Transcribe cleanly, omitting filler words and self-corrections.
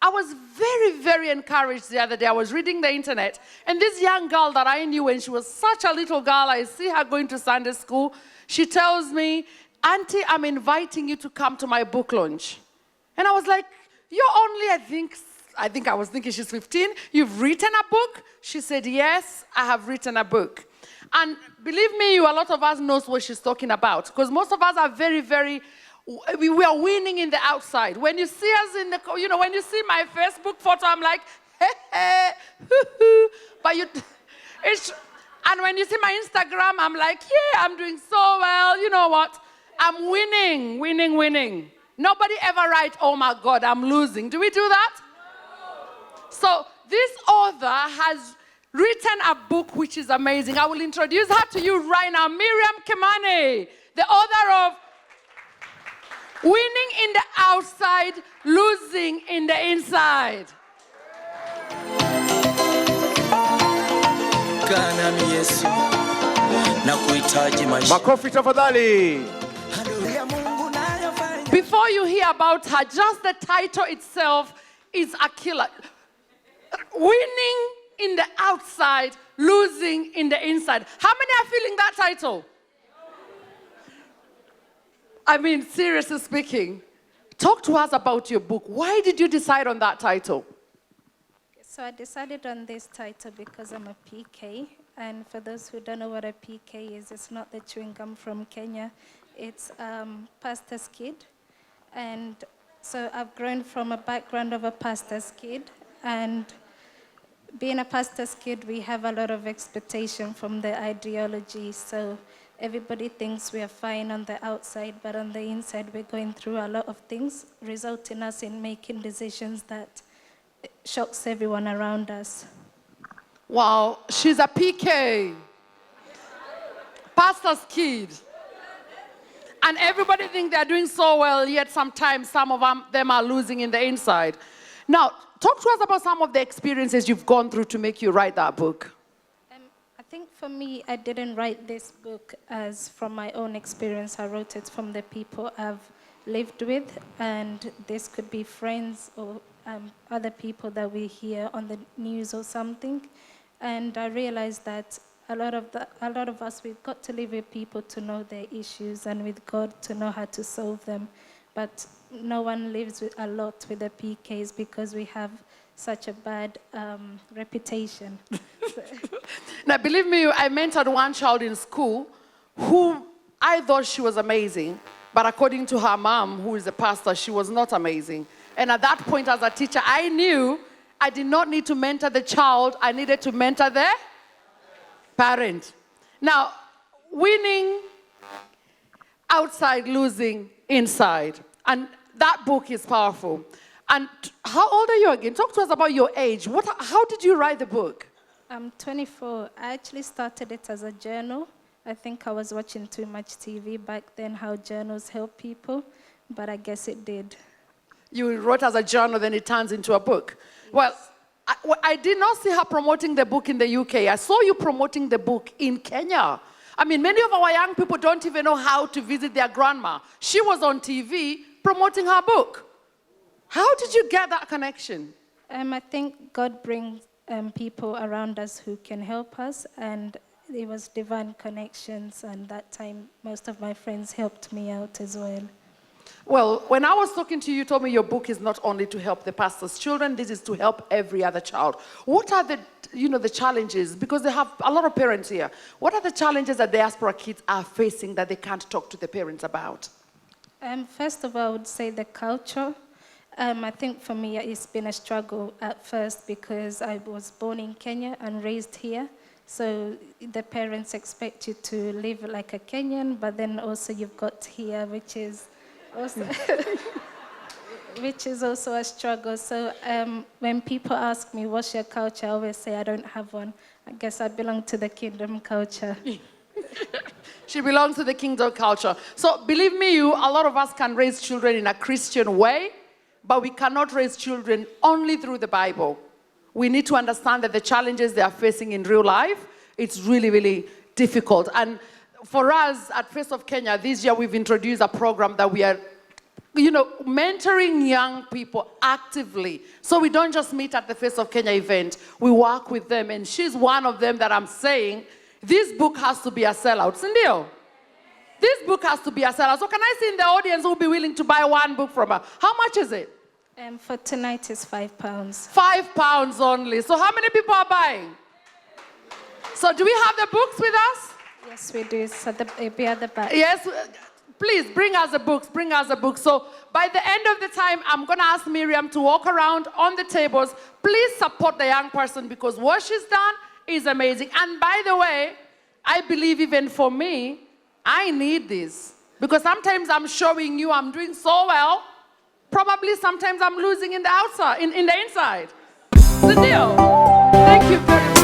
I was very, very encouraged the other day. I was reading the internet, and this young girl that I knew when she was such a little girl, I see her going to Sunday school. She tells me, Auntie, I'm inviting you to come to my book launch. And I was like, you're only, I think I was thinking she's 15. You've written a book? She said, yes, I have written a book. And believe me, a lot of us knows what she's talking about, because most of us are very, very, we are winning in the outside. When you see us in the, when you see my Facebook photo, I'm like, hey, hey, hoo-hoo. But and when you see my Instagram, I'm like, yeah, I'm doing so well. You know what? I'm winning, winning, winning. Nobody ever writes, oh my God, I'm losing. Do we do that? No. So this author has written a book which is amazing. I will introduce her to you right now. Miriam Kimani, the author of Winning in the Outside, Losing in the Inside. Makofi tafadhali. Before you hear about her, just the title itself is a killer. Winning in the outside, losing in the inside. How many are feeling that title? I mean, seriously speaking, talk to us about your book. Why did you decide on that title? So I decided on this title because I'm a PK. And for those who don't know what a PK is, it's not the chewing gum from Kenya. It's pastor's kid. And so I've grown from a background of a pastor's kid. And being a pastor's kid, we have a lot of expectation from the ideology. So everybody thinks we are fine on the outside, but on the inside, we're going through a lot of things, resulting us in making decisions that shocks everyone around us. Wow, she's a PK, pastor's kid. And everybody thinks they're doing so well, yet sometimes some of them are losing in the inside. Now, talk to us about some of the experiences you've gone through to make you write that book. I think for me, I didn't write this book as from my own experience. I wrote it from the people I've lived with, and this could be friends or other people that we hear on the news or something. And I realized that a lot of us, we've got to live with people to know their issues, and with God to know how to solve them. But no one lives a lot with the PKs because we have such a bad reputation. Now, believe me, I mentored one child in school who I thought she was amazing, but according to her mom, who is a pastor, she was not amazing. And at that point, as a teacher, I knew I did not need to mentor the child. I needed to mentor the parent. Now, winning outside, losing inside. And that book is powerful. And how old are you again? Talk to us about your age. How did you write the book? I'm 24. I actually started it as a journal. I think I was watching too much TV back then, how journals help people, but I guess it did. You wrote as a journal, then it turns into a book. Yes. Well, I did not see her promoting the book in the UK. I saw you promoting the book in Kenya. I mean, many of our young people don't even know how to visit their grandma. She was on TV promoting her book. How did you get that connection? I think God brings people around us who can help us, and it was divine connections, and that time most of my friends helped me out as well. Well, when I was talking to you, you told me your book is not only to help the pastor's children, this is to help every other child. What are the challenges? Because they have a lot of parents here. What are the challenges that diaspora kids are facing that they can't talk to the parents about? First of all, I would say the culture. I think for me, it's been a struggle at first because I was born in Kenya and raised here. So the parents expect you to live like a Kenyan, but then also you've got here, which is also a struggle. So when people ask me, what's your culture, I always say I don't have one. I guess I belong to the kingdom culture. She belongs to the kingdom culture. So believe me, a lot of us can raise children in a Christian way, but we cannot raise children only through the Bible. We need to understand that the challenges they are facing in real life, it's really, really difficult. And for us at Face of Kenya, this year we've introduced a program that we are mentoring young people actively. So we don't just meet at the Face of Kenya event. We work with them, and she's one of them that I'm saying, this book has to be a sellout. Sindio? This book has to be a sellout. So can I see in the audience who will be willing to buy one book from her? How much is it? For tonight is £5. £5 only. So how many people are buying? So do we have the books with us? Yes, we do. So it'll be at the back. Yes. Please bring us the books. Bring us the books. So by the end of the time, I'm going to ask Miriam to walk around on the tables. Please support the young person because what she's done is amazing. And by the way, I believe even for me, I need this. Because sometimes I'm showing you I'm doing so well. Probably sometimes I'm losing in the outside, in the inside. It's the deal. Thank you very much.